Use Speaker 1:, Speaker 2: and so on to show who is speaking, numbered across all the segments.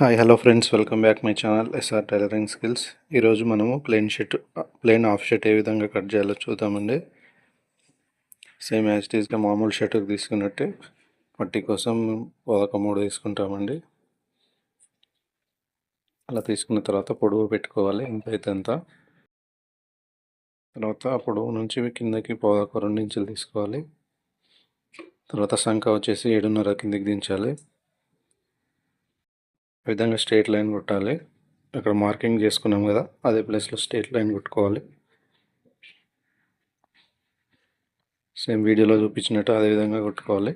Speaker 1: Hi hello friends, welcome back my channel S R tailoring skills. ఈరోజు మనము plain half shirt ఏ విధంగా cut చేయాలో చూద్దామండి. సేమ్ యాజ్ ఇట్ ఈస్గా మామూలు షర్ట్కి తీసుకున్నట్టే పట్టీ కోసం 13 తీసుకుంటామండి. అలా తీసుకున్న తర్వాత పొడవు పెట్టుకోవాలి, ఎంత అయితే అంత. తర్వాత ఆ పొడవు నుంచి కిందకి 2 ఇంచులు తీసుకోవాలి. తర్వాత సంఖ వచ్చేసి 7.5 కిందకి దించాలి. ఈ విధంగా స్ట్రైట్ లైన్ కొట్టాలి. అక్కడ మార్కింగ్ చేసుకున్నాం కదా, అదే ప్లేస్లో స్ట్రైట్ లైన్ కొట్టుకోవాలి. సేమ్ వీడియోలో చూపించినట్టు అదే విధంగా కొట్టుకోవాలి.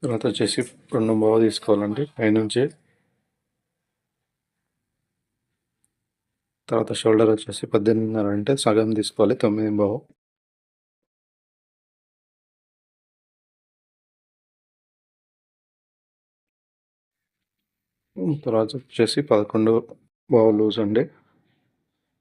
Speaker 1: తర్వాత వచ్చేసి 2 బావు తీసుకోవాలండి పైనుంచి. తర్వాత షోల్డర్ వచ్చేసి 18.5 అంటే సగం తీసుకోవాలి, 9 బావు. తర్వాత వచ్చేసి 11 బావు లూజ్ అండి.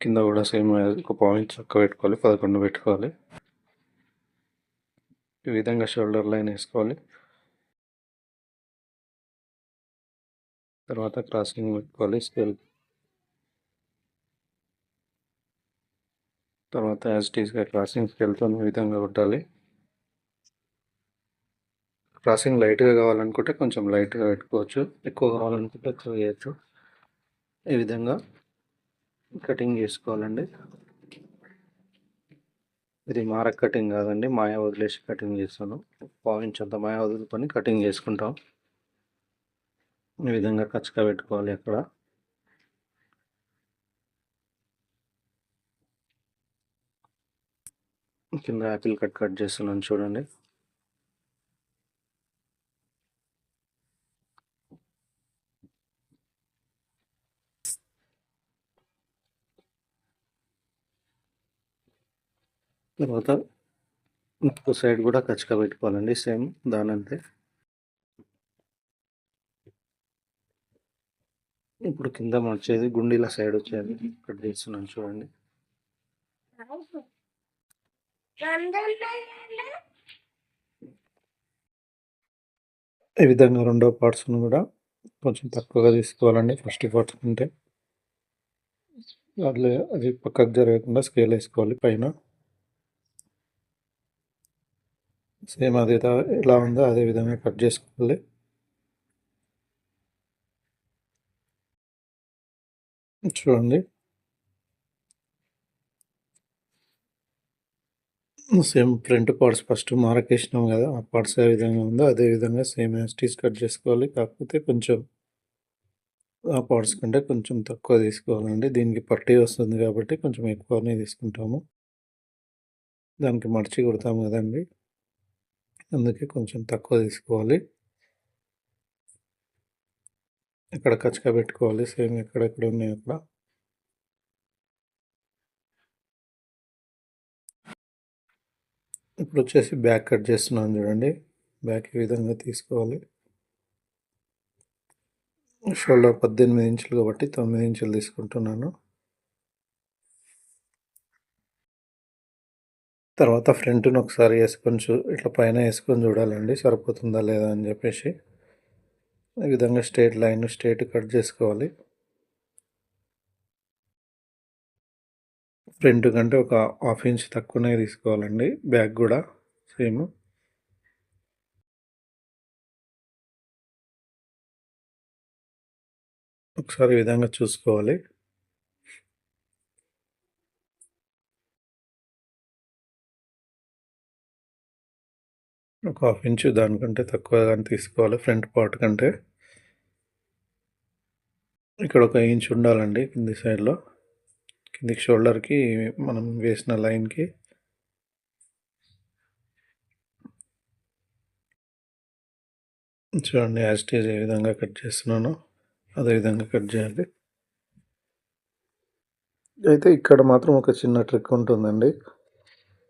Speaker 1: కింద కూడా సేమ్ ఒక పావు ఇంచ్ చక్క పెట్టుకోవాలి, 11 పెట్టుకోవాలి. ఈ విధంగా షోల్డర్ లైన్ వేసుకోవాలి. తర్వాత క్రాసింగ్ పెట్టుకోవాలి స్కేల్. తర్వాత యాజ్ ఇట్ ఈస్గా క్రాసింగ్ స్కేల్తో ఈ విధంగా కొట్టాలి. క్రాసింగ్ లైట్గా కావాలనుకుంటే కొంచెం లైట్గా పెట్టుకోవచ్చు, ఎక్కువ కావాలనుకుంటే ఎక్కువ చేయొచ్చు. ఈ విధంగా కటింగ్ చేసుకోవాలండి. ఇది మారక్ కటింగ్ కాదండి, మాయా వదిలేసి కటింగ్ చేస్తాను. పావించ్ అంత మాయా వదులుకొని కటింగ్ చేసుకుంటాం. ఈ విధంగా కచ్చగా పెట్టుకోవాలి. అక్కడ కింద యాపిల్ కట్ చేస్తున్నాను చూడండి. తర్వాత ఇంకో సైడ్ కూడా కచ్చగా పెట్టుకోవాలండి, సేమ్ దానంతే. ఇప్పుడు కింద వచ్చేది గుండీల సైడ్ వచ్చేది కట్ చేస్తున్నాను చూడండి. ఈ విధంగా రెండో పార్ట్స్ను కూడా కొంచెం తక్కువగా తీసుకోవాలండి ఫస్ట్ పార్ట్స్ కంటే. అది పక్కకు జరగకుండా స్కేల్ వేసుకోవాలి పైన. సేమ్ అది ఎలా ఉందో అదే విధంగా కట్ చేసుకోవాలి. చూడండి, సేమ్ ఫ్రంట్ పార్ట్స్ ఫస్ట్ మార్కేసినాం కదా, ఆ పార్ట్స్ ఏ విధంగా ఉందో అదే విధంగా సేమ్ యాస్టీస్ కట్ చేసుకోవాలి. కాకపోతే కొంచెం ఆ పార్ట్స్ కంటే కొంచెం తక్కువ తీసుకోవాలండి. దీనికి పట్టీ వస్తుంది కాబట్టి కొంచెం ఎక్కువనే తీసుకుంటాము. దానికి మడిచి కుడతాము కదండి, అందుకే కొంచెం తక్కువ తీసుకోవాలి. ఇక్కడ కచ్చగా పెట్టుకోవాలి, సేమ్ ఎక్కడెక్కడ ఉన్నాయి అక్కడ. ఇప్పుడు వచ్చేసి బ్యాక్ కట్ చేస్తున్నాను చూడండి. బ్యాక్ ఈ విధంగా తీసుకోవాలి. షోల్డర్ 18 ఇంచులు కాబట్టి 9 ఇంచులు తీసుకుంటున్నాను. తర్వాత ఫ్రంట్ను ఒకసారి వేసుకొని ఇట్లా పైన వేసుకొని చూడాలండి, సరిపోతుందా లేదా అని చెప్పేసి. ఈ విధంగా స్ట్రైట్ కట్ చేసుకోవాలి. ఫ్రంట్ కంటే ఒక హాఫ్ ఇంచ్ తక్కువనే తీసుకోవాలండి, బ్యాక్ కూడా సేమ్. ఒకసారి ఈ విధంగా చూసుకోవాలి. ఒక హాఫ్ ఇంచ్ దానికంటే తక్కువగా తీసుకోవాలి ఫ్రంట్ పార్ట్ కంటే. ఇక్కడ ఒక ఇంచ్ ఉండాలండి కింది సైడ్లో, కిందికి షోల్డర్కి మనం వేసిన లైన్కి. చూడండి, యాజ్ ఇట్ ఈజ్ ఏ విధంగా కట్ చేస్తున్నానో అదే విధంగా కట్ చేయాలి. అయితే ఇక్కడ మాత్రం ఒక చిన్న ట్రిక్ ఉంటుందండి.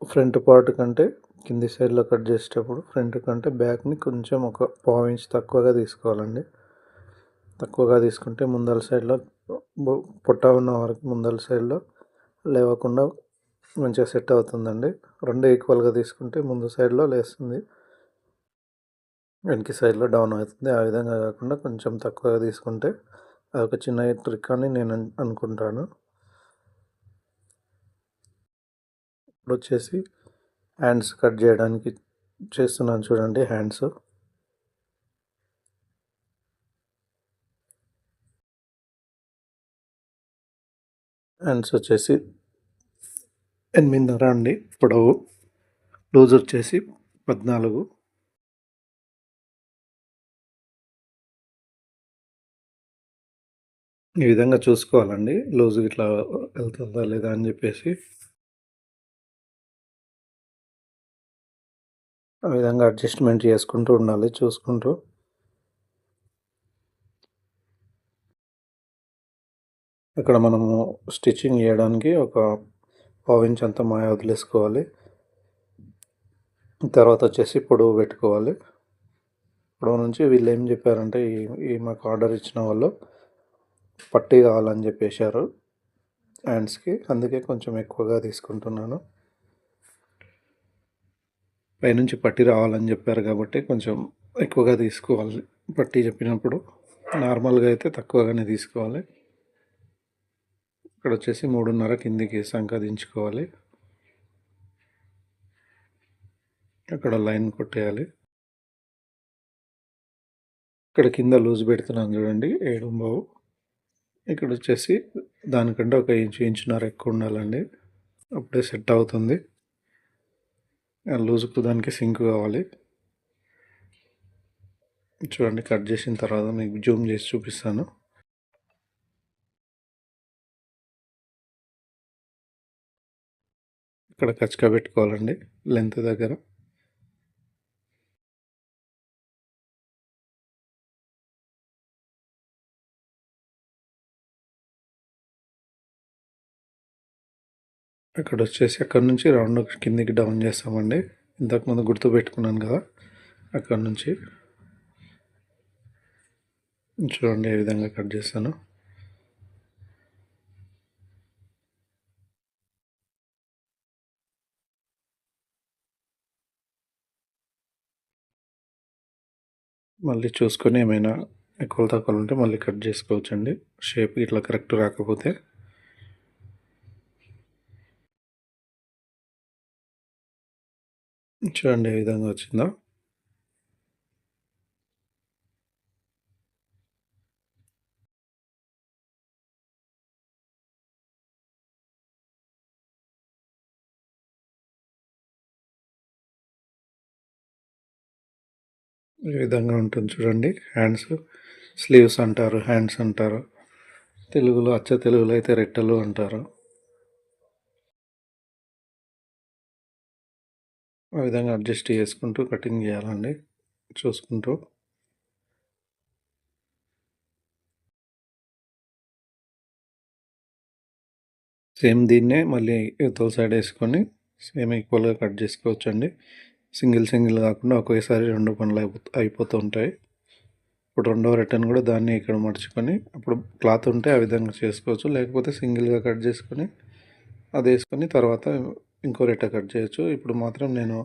Speaker 1: ఫ్రంట్ పార్ట్ కంటే కింది సైడ్లో కట్ చేసేటప్పుడు ఫ్రంట్ కంటే బ్యాక్ని కొంచెం ఒక పావు ఇంచ్ తక్కువగా తీసుకోవాలండి. తక్కువగా తీసుకుంటే ముందల సైడ్లో పొట్ట ఉన్న వరకు ముందల సైడ్లో లేవకుండా మంచిగా సెట్ అవుతుందండి. 2 ఈక్వల్గా తీసుకుంటే ముందు సైడ్లో లేస్తుంది, వెనక సైడ్లో డౌన్ అవుతుంది. ఆ విధంగా కాకుండా కొంచెం తక్కువగా తీసుకుంటే అదొక చిన్న ట్రిక్ అని నేను అనుకుంటాను. ఇప్పుడు వచ్చేసి హ్యాండ్స్ కట్ చేయడానికి చేస్తున్నాను చూడండి. హ్యాండ్స్ వచ్చేసి 8.5 అండి పొడవు, లూజ్ వచ్చేసి 14. ఈ విధంగా చూసుకోవాలండి లూజ్ ఇట్లా వెళ్తుందా లేదా అని చెప్పేసి. ఆ విధంగా అడ్జస్ట్మెంట్ చేసుకుంటూ ఉండాలి చూసుకుంటూ. ఇక్కడ మనము స్టిచ్చింగ్ చేయడానికి ఒక 1/2 ఇంచ్ అంత మాయ వదిలేసుకోవాలి. తర్వాత వచ్చేసి పొడవు పెట్టుకోవాలి. పొడవు నుంచి వీళ్ళు ఏం చెప్పారంటే ఈ మాకు ఆర్డర్ ఇచ్చిన వాళ్ళు పట్టీ కావాలని చెప్పేశారు హ్యాండ్స్కి, అందుకే కొంచెం ఎక్కువగా తీసుకుంటున్నాను. పైనుంచి పట్టీ రావాలని చెప్పారు కాబట్టి కొంచెం ఎక్కువగా తీసుకోవాలి. పట్టీ చెప్పినప్పుడు నార్మల్గా అయితే తక్కువగానే తీసుకోవాలి. ఇక్కడ వచ్చేసి 3.5 కిందికి సంకదించుకోవాలి. అక్కడ లైన్ కొట్టేయాలి. ఇక్కడ కింద లూజ్ పెడుతున్నాను చూడండి 7.5. ఇక్కడ వచ్చేసి దానికంటే ఒక ఇంచున్నర ఎక్కువ ఉండాలండి, అప్పుడే సెట్ అవుతుంది. లూజుకు దానికి సింక్ కావాలి. చూడండి కట్ చేసిన తర్వాత మీకు జూమ్ చేసి చూపిస్తాను. ఇక్కడ కచ్చక పెట్టుకోవాలండి లెంత్ దగ్గర. అక్కడ వచ్చేసి అక్కడ నుంచి రౌండ్ కిందికి డౌన్ చేస్తామండి. ఇంతకుముందు గుర్తు పెట్టుకున్నాను కదా, అక్కడ నుంచి చూడండి ఏ విధంగా కట్ చేస్తాను. మళ్ళీ చూసుకొని ఏమైనా ఎక్కువ తక్కువలు ఉంటే మళ్ళీ కట్ చేసుకోవచ్చండి, షేప్ ఇట్లా కరెక్ట్ రాకపోతే. చూడండి ఏ విధంగా వచ్చిందో. ఈ విధంగా ఉంటుంది చూడండి. హ్యాండ్స్ స్లీవ్స్ అంటారు, హ్యాండ్స్ అంటారు. తెలుగులో అచ్చ తెలుగులో అయితే రెట్టలు అంటారు. ఆ విధంగా అడ్జస్ట్ చేసుకుంటూ కటింగ్ చేయాలండి చూసుకుంటూ. సేమ్ దీన్నే మళ్ళీ యువతల సైడ్ వేసుకొని సేమ్ ఈక్వల్గా కట్ చేసుకోవచ్చండి. సింగిల్ కాకుండా ఒకేసారి 2 పనులు అయిపోతూ ఉంటాయి. ఇప్పుడు రెండవ రిటర్న్ కూడా దాన్ని ఇక్కడ మడుచుకొని, అప్పుడు క్లాత్ ఉంటే ఆ విధంగా చేసుకోవచ్చు, లేకపోతే సింగిల్గా కట్ చేసుకొని అది వేసుకొని తర్వాత ఇంకో రెట్ట కట్ చేయొచ్చు. ఇప్పుడు మాత్రం నేను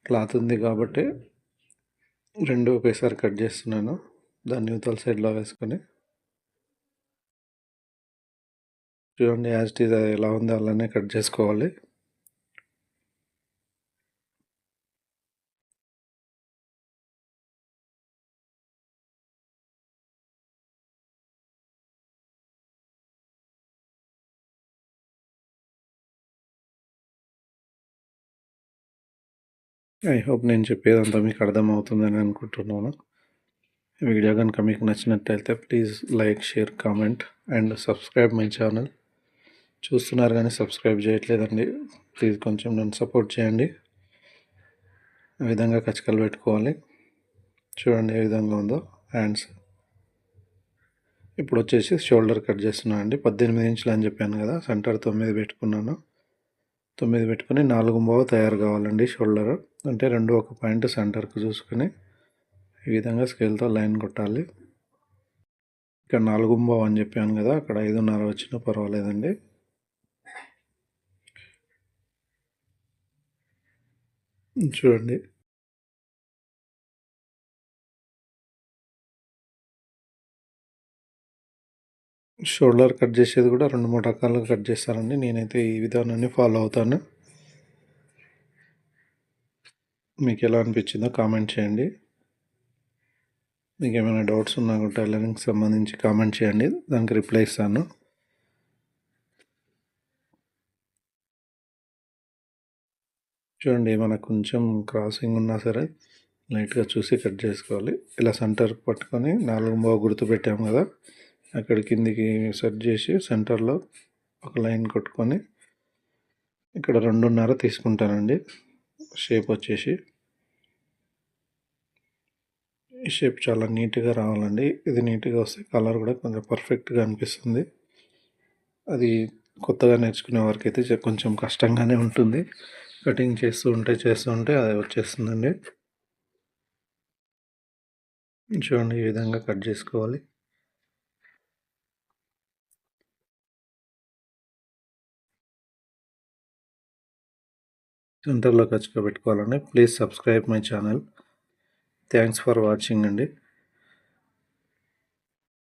Speaker 1: క్లాత్ ఉంది కాబట్టి 2 ఒకేసారి కట్ చేస్తున్నాను. దాన్ని యువతల సైడ్లో వేసుకొని చూడండి యాజ్ ఇట్ ఈజ్ ఎలా ఉందో అలానే కట్ చేసుకోవాలి. ఐ హోప్ నేను చెప్పేదంతా మీకు అర్థమవుతుందని అనుకుంటున్నాను. వీడియో కనుక మీకు నచ్చినట్లయితే please like, share, comment and subscribe my channel. చూస్తున్నారు కానీ సబ్స్క్రైబ్ చేయట్లేదండి, ప్లీజ్ కొంచెం నన్ను సపోర్ట్ చేయండి. ఈ విధంగా కచ్చకలు పెట్టుకోవాలి. చూడండి ఏ విధంగా ఉందో హ్యాండ్స్. ఇప్పుడు వచ్చేసి షోల్డర్ కట్ చేస్తున్నాను అండి. 18 ఇంచులు అని చెప్పాను కదా, సెంటర్ 9 పెట్టుకున్నాను. 9 పెట్టుకుని 4.5 తయారు కావాలండి షోల్డర్. అంటే 2 ఒక పాయింట్ సెంటర్కి చూసుకొని ఈ విధంగా స్కేల్తో లైన్ కొట్టాలి. ఇక్కడ 4.5 అని చెప్పాను కదా, అక్కడ 5.5 వచ్చినా పర్వాలేదండి. చూడండి. షోల్డర్ కట్ చేసేది కూడా 2, 3 రకాలుగా కట్ చేస్తారండి. నేనైతే ఈ విధానాన్ని ఫాలో అవుతాను. మీకెలా అనిపించిందో కామెంట్ చేయండి. మీకేమైనా డౌట్స్ ఉన్నా కూడా టైలరింగ్కి సంబంధించి కామెంట్ చేయండి. దానికి రిప్లై ఇస్తాను. చూడండి, మనకు కొంచెం క్రాసింగ్ ఉన్నా సరే లైట్గా చూసి కట్ చేసుకోవాలి. ఇలా సెంటర్ పట్టుకొని 4 గుర్తు పెట్టాము కదా, అక్కడ కిందికి సెట్ చేసి సెంటర్లో ఒక లైన్ కొట్టుకొని ఇక్కడ 2.5 తీసుకుంటానండి. షేప్ వచ్చేసి ఈ షేప్ చాలా నీట్గా రావాలండి. ఇది నీట్గా వస్తే కలర్ కూడా కొంచెం పర్ఫెక్ట్గా అనిపిస్తుంది. అది కొత్తగా నేర్చుకునే వారికి అయితే కొంచెం కష్టంగానే ఉంటుంది. కటింగ్ చేస్తూ ఉంటే అది వచ్చేస్తుందండి. చూడండి, ఈ విధంగా కట్ చేసుకోవాలి. సెంటర్లో ఖచ్చితంగా పెట్టుకోవాలండి. Please subscribe my channel. Thanks for watching అండి.